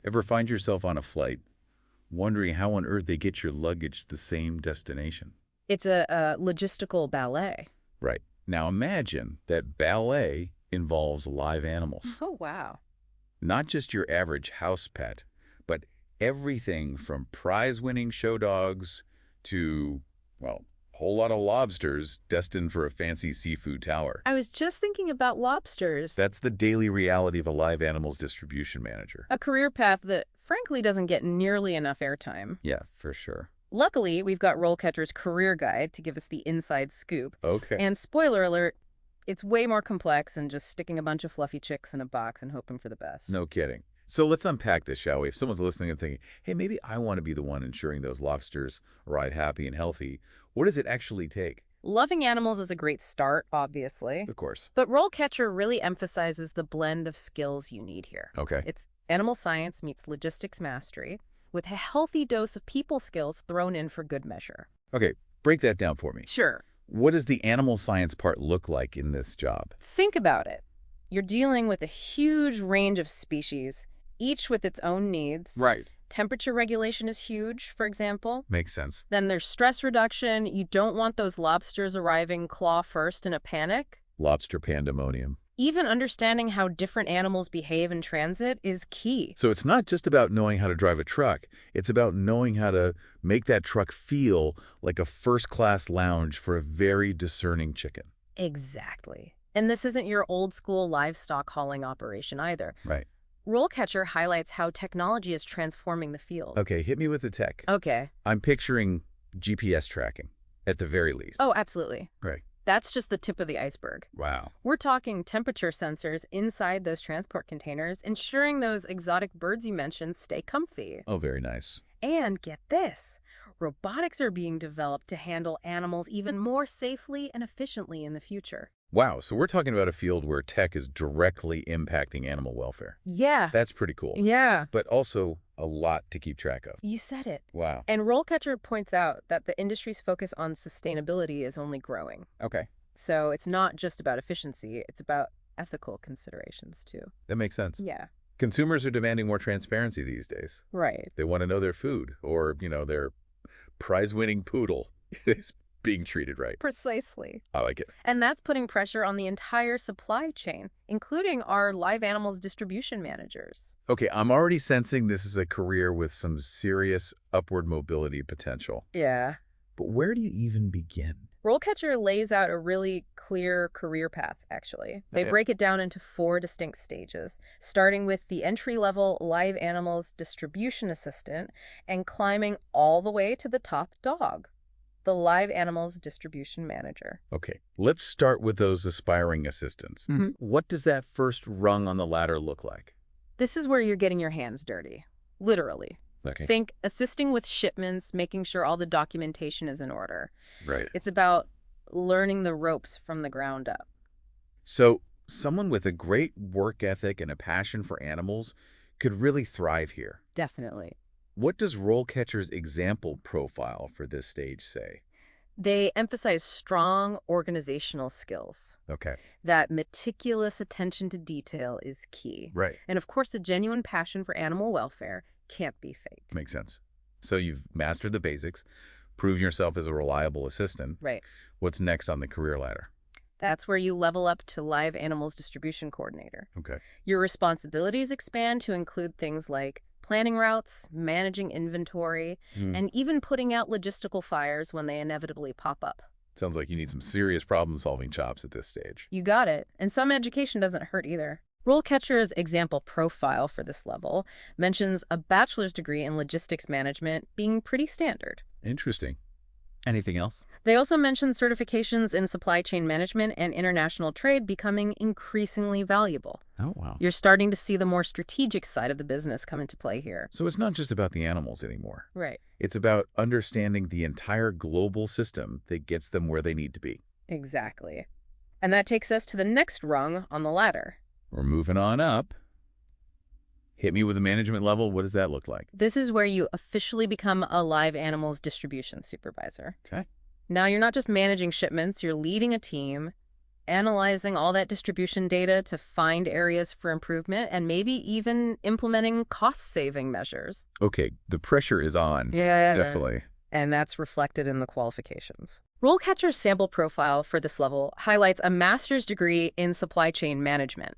Ever find yourself on a flight wondering how on earth they get your luggage to the same destination? It's a logistical ballet. Right. Now imagine that ballet involves live animals. Oh, wow. Not just your average house pet, but everything from prize-winning show dogs to, well, a whole lot of lobsters destined for a fancy seafood tower. I was just thinking about lobsters. That's the daily reality of a live animals distribution manager. A career path that, frankly, doesn't get nearly enough airtime. Yeah, for sure. Luckily, we've got RoleCatcher's career guide to give us the inside scoop. Okay. And spoiler alert, it's way more complex than just sticking a bunch of fluffy chicks in a box and hoping for the best. No kidding. So let's unpack this, shall we? If someone's listening and thinking, hey, maybe I want to be the one ensuring those lobsters arrive happy and healthy, what does it actually take? Loving animals is a great start, obviously. Of course. But RoleCatcher really emphasizes the blend of skills you need here. Okay. It's animal science meets logistics mastery with a healthy dose of people skills thrown in for good measure. Okay, break that down for me. Sure. What does the animal science part look like in this job? Think about it. You're dealing with a huge range of species, each with its own needs. Right. Temperature regulation is huge, for example. Makes sense. Then there's stress reduction. You don't want those lobsters arriving claw first in a panic. Lobster pandemonium. Even understanding how different animals behave in transit is key. So it's not just about knowing how to drive a truck. It's about knowing how to make that truck feel like a first-class lounge for a very discerning chicken. Exactly. And this isn't your old-school livestock hauling operation either. Right. RoleCatcher highlights how technology is transforming the field. Okay, hit me with the tech. Okay. I'm picturing GPS tracking, at the very least. Oh, absolutely. Right. That's just the tip of the iceberg. Wow. We're talking temperature sensors inside those transport containers, ensuring those exotic birds you mentioned stay comfy. Oh, very nice. And get this, robotics are being developed to handle animals even more safely and efficiently in the future. Wow, so we're talking about a field where tech is directly impacting animal welfare. Yeah. That's pretty cool. Yeah. But also a lot to keep track of. You said it. Wow. And RoleCatcher points out that the industry's focus on sustainability is only growing. Okay. So it's not just about efficiency, it's about ethical considerations too. That makes sense. Yeah. Consumers are demanding more transparency these days. Right. They want to know their food or, their prize-winning poodle is being treated right. Precisely. I like it. And that's putting pressure on the entire supply chain, including our live animals distribution managers. Okay, I'm already sensing this is a career with some serious upward mobility potential. Yeah. But where do you even begin? RoleCatcher lays out a really clear career path, actually. They break it down into 4 distinct stages, starting with the entry-level live animals distribution assistant and climbing all the way to the top dog, the live animals distribution manager. Okay, let's start with those aspiring assistants. What does that first rung on the ladder look like? This is where you're getting your hands dirty, literally. Okay. Think assisting with shipments, making sure all the documentation is in order. Right. It's about learning the ropes from the ground up. So someone with a great work ethic and a passion for animals could really thrive here. Definitely. What does RoleCatcher's example profile for this stage say? They emphasize strong organizational skills. Okay. That meticulous attention to detail is key. Right. And of course, a genuine passion for animal welfare can't be faked. Makes sense. So you've mastered the basics, proven yourself as a reliable assistant. Right. What's next on the career ladder? That's where you level up to live animals distribution coordinator. Okay. Your responsibilities expand to include things like planning routes, managing inventory, and even putting out logistical fires when they inevitably pop up. Sounds like you need some serious problem-solving chops at this stage. You got it. And some education doesn't hurt either. RoleCatcher's example profile for this level mentions a bachelor's degree in logistics management being pretty standard. Interesting. Anything else? They also mention certifications in supply chain management and international trade becoming increasingly valuable. Oh, wow. You're starting to see the more strategic side of the business come into play here. So it's not just about the animals anymore. Right. It's about understanding the entire global system that gets them where they need to be. Exactly. And that takes us to the next rung on the ladder. We're moving on up. Hit me with the management level. What does that look like? This is where you officially become a live animals distribution supervisor. Okay. Now, you're not just managing shipments, you're leading a team, analyzing all that distribution data to find areas for improvement and maybe even implementing cost-saving measures. Okay, the pressure is on. Yeah. Definitely. And that's reflected in the qualifications. RoleCatcher's sample profile for this level highlights a master's degree in supply chain management,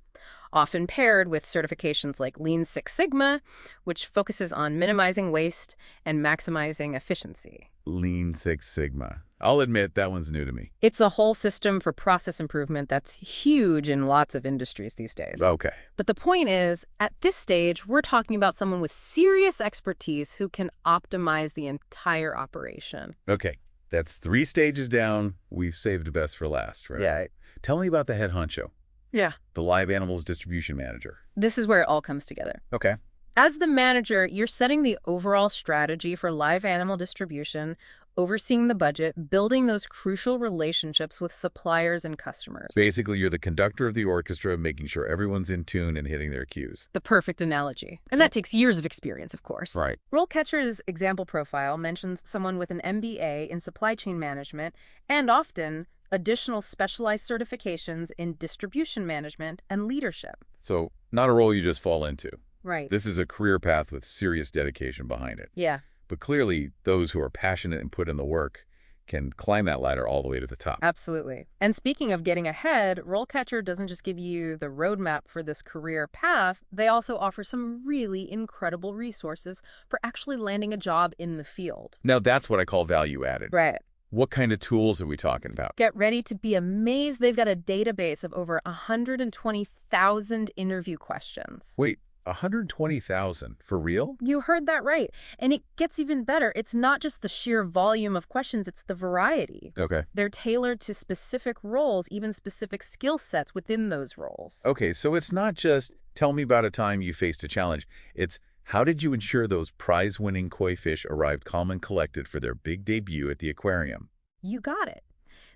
often paired with certifications like Lean Six Sigma, which focuses on minimizing waste and maximizing efficiency. Lean Six Sigma. I'll admit that one's new to me. It's a whole system for process improvement that's huge in lots of industries these days. Okay. But the point is, at this stage, we're talking about someone with serious expertise who can optimize the entire operation. Okay. That's 3 stages down. We've saved the best for last, right? Yeah. Tell me about the head honcho. Yeah. The live animals distribution manager. This is where it all comes together. Okay. As the manager, you're setting the overall strategy for live animal distribution, overseeing the budget, building those crucial relationships with suppliers and customers. Basically, you're the conductor of the orchestra, making sure everyone's in tune and hitting their cues. The perfect analogy. And that takes years of experience, of course. Right. RoleCatcher's example profile mentions someone with an MBA in supply chain management and often additional specialized certifications in distribution management and leadership. So, not a role you just fall into. Right. This is a career path with serious dedication behind it. Yeah. But clearly, those who are passionate and put in the work can climb that ladder all the way to the top. Absolutely. And speaking of getting ahead, RoleCatcher doesn't just give you the roadmap for this career path, they also offer some really incredible resources for actually landing a job in the field. Now, that's what I call value added. Right. What kind of tools are we talking about? Get ready to be amazed. They've got a database of over 120,000 interview questions. Wait, 120,000 for real? You heard that right. And it gets even better. It's not just the sheer volume of questions, it's the variety. Okay. They're tailored to specific roles, even specific skill sets within those roles. Okay, so it's not just tell me about a time you faced a challenge. It's how did you ensure those prize-winning koi fish arrived calm and collected for their big debut at the aquarium? You got it.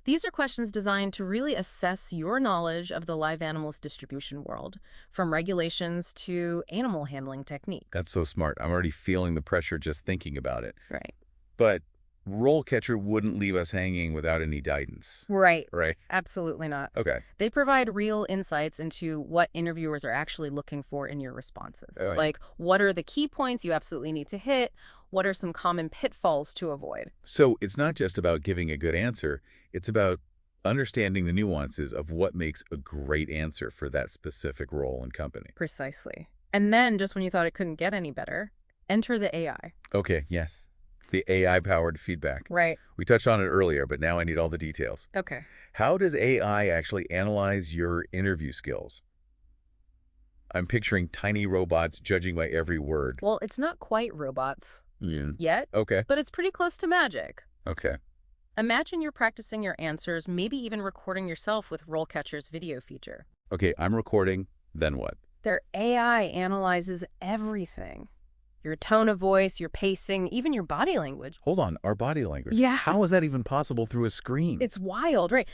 These are questions designed to really assess your knowledge of the live animals distribution world, from regulations to animal handling techniques. That's so smart. I'm already feeling the pressure just thinking about it. Right. But RoleCatcher wouldn't leave us hanging without any guidance. Right. Right? Absolutely not. Okay. They provide real insights into what interviewers are actually looking for in your responses. Oh, yeah. Like, what are the key points you absolutely need to hit? What are some common pitfalls to avoid? So it's not just about giving a good answer. It's about understanding the nuances of what makes a great answer for that specific role and company. Precisely. And then, just when you thought it couldn't get any better, enter the AI. Okay, yes. The AI-powered feedback. Right. We touched on it earlier, but now I need all the details. Okay. How does AI actually analyze your interview skills? I'm picturing tiny robots judging my every word. Well, it's not quite robots Yeah. yet, Okay. but it's pretty close to magic. Okay. Imagine you're practicing your answers, maybe even recording yourself with RoleCatcher's video feature. Okay, I'm recording. Then what? Their AI analyzes everything. Your tone of voice, your pacing, even your body language. Hold on, our body language. Yeah. How is that even possible through a screen? It's wild, right?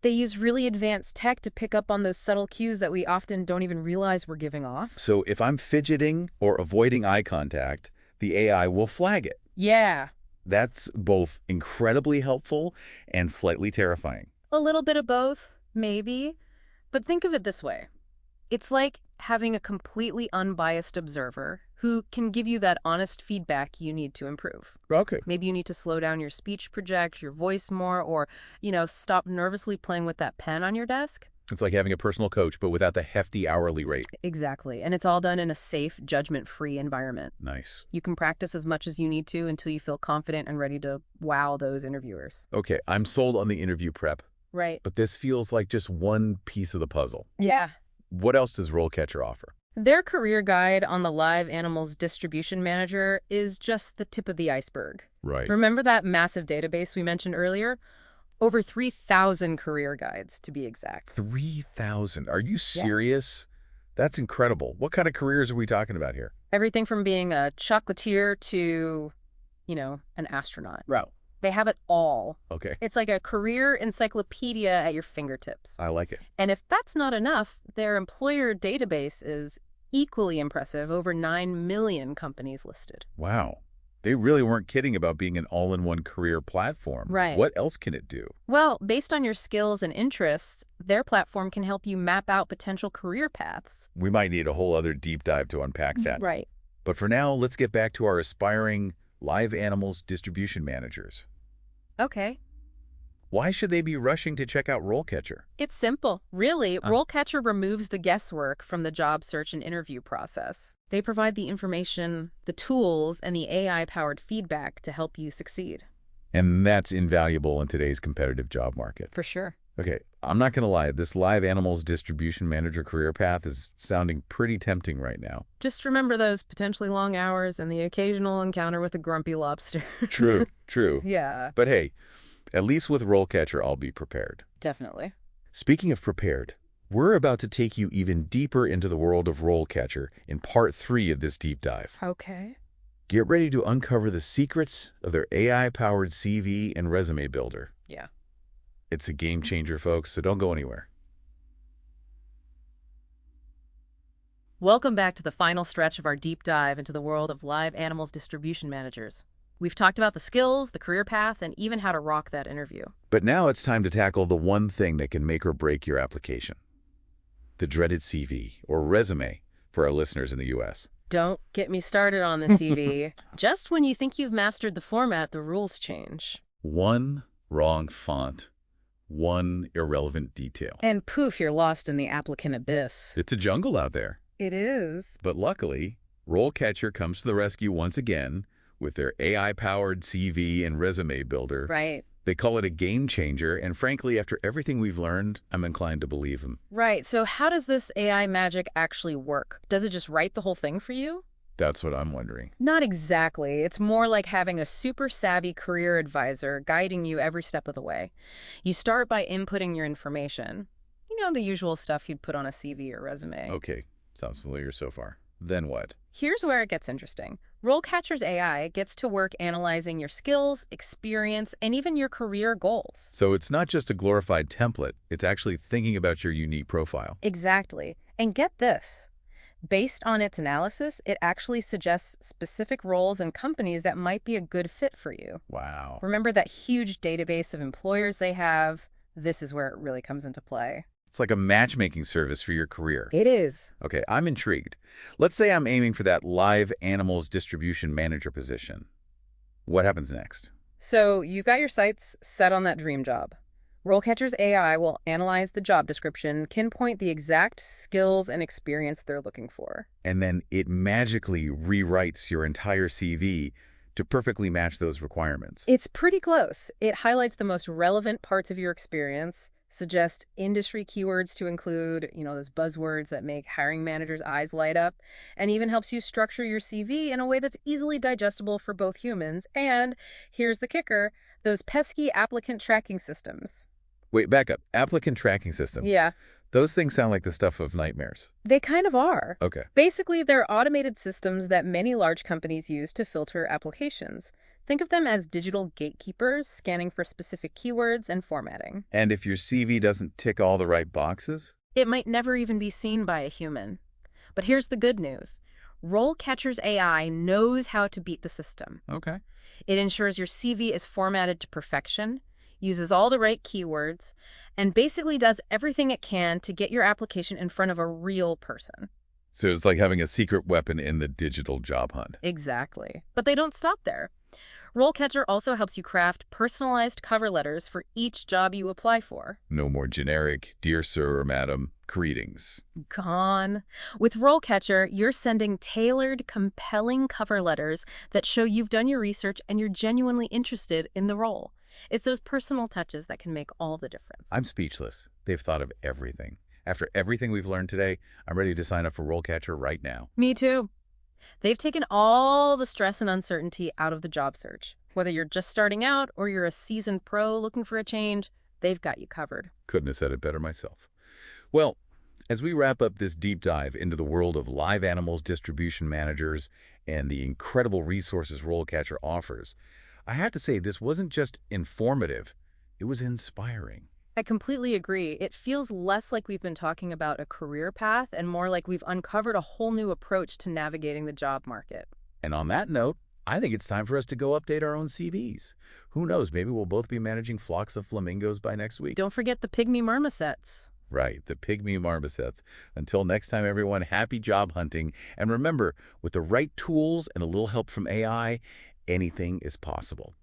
They use really advanced tech to pick up on those subtle cues that we often don't even realize we're giving off. So if I'm fidgeting or avoiding eye contact, the AI will flag it. Yeah. That's both incredibly helpful and slightly terrifying. A little bit of both, maybe. But think of it this way. It's like having a completely unbiased observer who can give you that honest feedback you need to improve. Okay. Maybe you need to slow down your speech, project your voice more, or, stop nervously playing with that pen on your desk. It's like having a personal coach, but without the hefty hourly rate. Exactly. And it's all done in a safe, judgment-free environment. Nice. You can practice as much as you need to until you feel confident and ready to wow those interviewers. Okay, I'm sold on the interview prep, Right. but this feels like just one piece of the puzzle. Yeah. What else does RoleCatcher offer? Their career guide on the live animals distribution manager is just the tip of the iceberg. Right. Remember that massive database we mentioned earlier? Over 3,000 career guides, to be exact. 3,000. Are you serious? That's incredible. What kind of careers are we talking about here? Everything from being a chocolatier to, an astronaut. Wow. They have it all. Okay. It's like a career encyclopedia at your fingertips. I like it. And if that's not enough, their employer database is equally impressive. Over 9 million companies listed. Wow. They really weren't kidding about being an all-in-one career platform. Right. What else can it do? Well, based on your skills and interests, their platform can help you map out potential career paths. We might need a whole other deep dive to unpack that. Right. But for now, let's get back to our aspiring live animals distribution managers. Okay. Why should they be rushing to check out RoleCatcher? It's simple. Really, RoleCatcher removes the guesswork from the job search and interview process. They provide the information, the tools, and the AI-powered feedback to help you succeed. And that's invaluable in today's competitive job market. For sure. Okay, I'm not going to lie. This live animals distribution manager career path is sounding pretty tempting right now. Just remember those potentially long hours and the occasional encounter with a grumpy lobster. True, true. Yeah. But hey, at least with RoleCatcher, I'll be prepared. Definitely. Speaking of prepared, we're about to take you even deeper into the world of RoleCatcher in part 3 of this deep dive. Okay. Get ready to uncover the secrets of their AI-powered CV and resume builder. Yeah. It's a game changer, folks, so don't go anywhere. Welcome back to the final stretch of our deep dive into the world of live animals distribution managers. We've talked about the skills, the career path, and even how to rock that interview. But now it's time to tackle the one thing that can make or break your application. The dreaded CV, or resume, for our listeners in the U.S. Don't get me started on the CV. Just when you think you've mastered the format, the rules change. One wrong font, one irrelevant detail. And poof, you're lost in the applicant abyss. It's a jungle out there. It is. But luckily, RoleCatcher comes to the rescue once again with their AI-powered CV and resume builder. Right. They call it a game changer, and frankly, after everything we've learned, I'm inclined to believe them. Right. So how does this AI magic actually work? Does it just write the whole thing for you? That's what I'm wondering. Not exactly. It's more like having a super savvy career advisor guiding you every step of the way. You start by inputting your information. You know, the usual stuff you'd put on a CV or resume. Okay, sounds familiar so far. Then what? Here's where it gets interesting. RoleCatcher's AI gets to work analyzing your skills, experience, and even your career goals. So it's not just a glorified template, it's actually thinking about your unique profile. Exactly. And get this. Based on its analysis, it actually suggests specific roles and companies that might be a good fit for you. Wow. Remember that huge database of employers they have? This is where it really comes into play. It's like a matchmaking service for your career. It is. Okay, I'm intrigued. Let's say I'm aiming for that live animals distribution manager position. What happens next? So you've got your sights set on that dream job. RoleCatcher's AI will analyze the job description, pinpoint the exact skills and experience they're looking for. And then it magically rewrites your entire CV to perfectly match those requirements. It's pretty close. It highlights the most relevant parts of your experience, suggests industry keywords to include, those buzzwords that make hiring managers' eyes light up, and even helps you structure your CV in a way that's easily digestible for both humans and, here's the kicker, those pesky applicant tracking systems. Wait, back up. Applicant tracking systems. Yeah. Those things sound like the stuff of nightmares. They kind of are. Okay. Basically, they're automated systems that many large companies use to filter applications. Think of them as digital gatekeepers, scanning for specific keywords and formatting. And if your CV doesn't tick all the right boxes? It might never even be seen by a human. But here's the good news. RoleCatcher's AI knows how to beat the system. Okay. It ensures your CV is formatted to perfection, uses all the right keywords, and basically does everything it can to get your application in front of a real person. So it's like having a secret weapon in the digital job hunt. Exactly. But they don't stop there. RoleCatcher also helps you craft personalized cover letters for each job you apply for. No more generic, dear sir or madam, greetings. Gone. With RoleCatcher, you're sending tailored, compelling cover letters that show you've done your research and you're genuinely interested in the role. It's those personal touches that can make all the difference. I'm speechless. They've thought of everything. After everything we've learned today, I'm ready to sign up for RoleCatcher right now. Me too. They've taken all the stress and uncertainty out of the job search. Whether you're just starting out or you're a seasoned pro looking for a change, they've got you covered. Couldn't have said it better myself. Well, as we wrap up this deep dive into the world of live animals distribution managers and the incredible resources RoleCatcher offers, I have to say this wasn't just informative, it was inspiring. I completely agree. It feels less like we've been talking about a career path and more like we've uncovered a whole new approach to navigating the job market. And on that note, I think it's time for us to go update our own CVs. Who knows, maybe we'll both be managing flocks of flamingos by next week. Don't forget the pygmy marmosets. Right, the pygmy marmosets. Until next time, everyone, happy job hunting. And remember, with the right tools and a little help from AI, anything is possible.